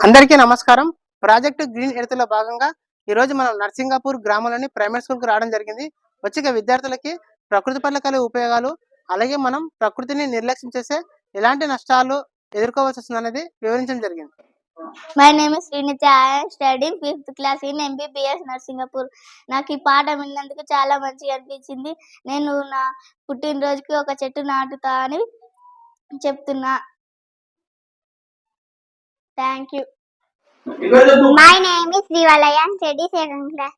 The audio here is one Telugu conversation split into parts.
అందరికీ నమస్కారం. ప్రాజెక్టు గ్రీన్ ఎర్త్ లో భాగంగా ఈ రోజు మనం నర్సింగాపూర్ గ్రామంలోని ప్రైమరీ స్కూల్ కు రావడం జరిగింది. వచ్చే విద్యార్థులకి ప్రకృతి పట్ల కలిగే ఉపయోగాలు, అలాగే మనం ప్రకృతిని నిర్లక్ష్యం చేసే ఎలాంటి నష్టాలు ఎదుర్కోవాల్సి వస్తుందనేది వివరించడం జరిగింది. My name is Srinitya. I am studying 5th class in MBBS Narsingapur. నాకు ఈ పాఠం విన్నందుకు చాలా మంచిగా అనిపించింది. నేను నా పుట్టినరోజుకి ఒక చెట్టు నాటుతా అని చెప్తున్నా. Thank you. My name is Rivalaya and study 2nd class.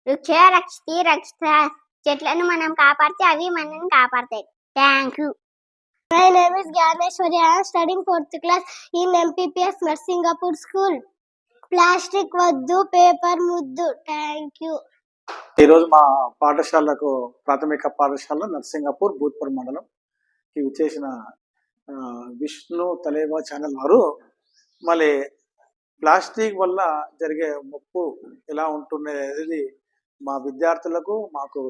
వృక్ష రక్షితి రక్షిత. చెట్లను మనం కాపాడితే అవి మనల్ని కాపాడతాయి. Thank you. My name is Gyaneshwari. I am studying 4th class in MPPS Narsingapur school. Plastic వద్దు, పేపర్ ముద్దు. Thank you. ఈరోజు మా పాఠశాలకు ప్రాథమిక పాఠశాల నర్సింగపూర్ భూత్పూర్ మండలం ఇవి చేసిన విష్ణు తలేవా ఛానల్ వారు మళ్ళీ ప్లాస్టిక్ వల్ల జరిగే ముప్పు ఎలా ఉంటున్నది మా విద్యార్థులకు మాకు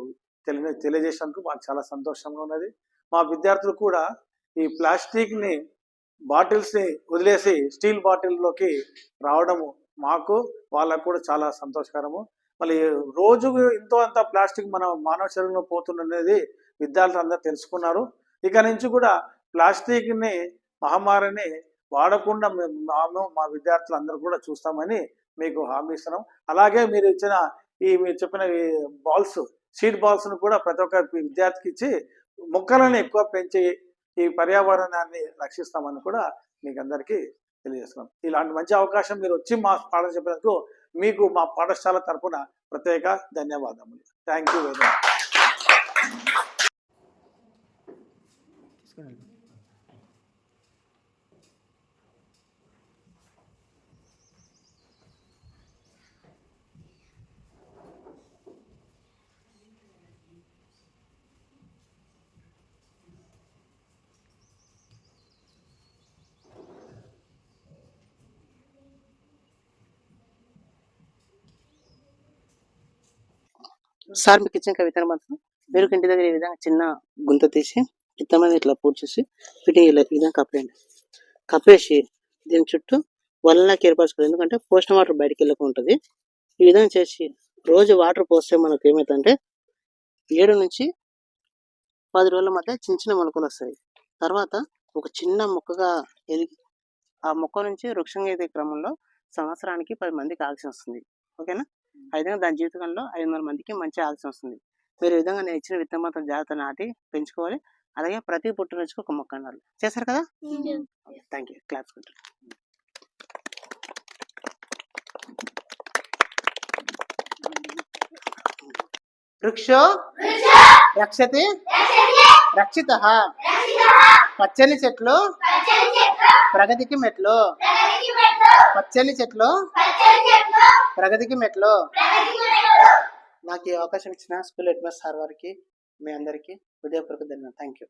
తెలియజేసినందుకు మాకు చాలా సంతోషంగా ఉన్నది. మా విద్యార్థులు కూడా ఈ ప్లాస్టిక్ని బాటిల్స్ని వదిలేసి స్టీల్ బాటిల్లోకి రావడము మాకు వాళ్ళకు కూడా చాలా సంతోషకరము. మళ్ళీ రోజు ఎంతో అంత ప్లాస్టిక్ మన మానవ శరీరంలో పోతున్నది విద్యార్థులు అందరూ తెలుసుకున్నారు. ఇక నుంచి కూడా ప్లాస్టిక్ని మహమ్మారిని వాడకుండా మా విద్యార్థులు అందరూ కూడా చూస్తామని మీకు హామీ ఇస్తున్నాం. అలాగే మీరు చెప్పిన ఈ బాల్స్, సీడ్ బాల్స్ను కూడా ప్రతి ఒక్క విద్యార్థికి ఇచ్చి మొక్కలను ఎక్కువ పెంచి ఈ పర్యావరణాన్ని రక్షిస్తామని కూడా మీకు అందరికీ తెలియజేస్తున్నాం. ఇలాంటి మంచి అవకాశం మీరు వచ్చి మా పాఠశాల చెప్పినందుకు మీకు మా పాఠశాల తరఫున ప్రత్యేక ధన్యవాదములు. Thank you very much. Sir మీకు ఇచ్చిన విత్తనం మాత్రం మీరు ఇంటి దగ్గర ఈ విధంగా చిన్న గుంత తీసి విత్తనం ఇట్లా పూర్తి చేసి ఫిట్టింగ్ ఈ విధంగా కప్పేయండి. కప్పేసి దీని చుట్టూ వలనకి ఏర్పరచుకోవాలి. ఎందుకంటే పోస్ట్ వాటర్ బయటకు వెళ్ళకుండా ఉంటుంది. ఈ విధంగా చేసి రోజు వాటర్ పోస్తే మనకు ఏమవుతుందంటే 7 నుంచి 10 రోజుల మధ్య చిన్న చిన్న మొలకలు వస్తాయి. తర్వాత ఒక చిన్న మొక్కగా ఎదిగి ఆ మొక్క నుంచి వృక్షంగా ఎదిగే క్రమంలో సంవత్సరానికి 10 మందికి ఆక్సిజన్ వస్తుంది. ఓకేనా? ఆ విధంగా దాని జీవితకాలంలో 500 మందికి మంచి ఆక్సిజన్ వస్తుంది. మీరు ఈ విధంగా నేను ఇచ్చిన విత్తనం మాత్రం జాగ్రత్త నాటి పెంచుకోవాలి. అలాగే ప్రతి పుట్టినరోజుకి ఒక మొక్క అన్నారు. చేశారు కదా? Thank you. క్లాప్స్ కొట్టారు. వృక్షో రక్షతి రక్షితః. పచ్చని చెట్లు ప్రగతికి మెట్లు. పచ్చని చెట్లు ప్రగతికి మెట్లు. నాకు ఈ అవకాశం ఇచ్చిన స్కూల్ హెడ్ మాస్టర్ సార్ వారికి మీ అందరికీ హృదయపూర్వక ధన్యవాదాలు. Thank you.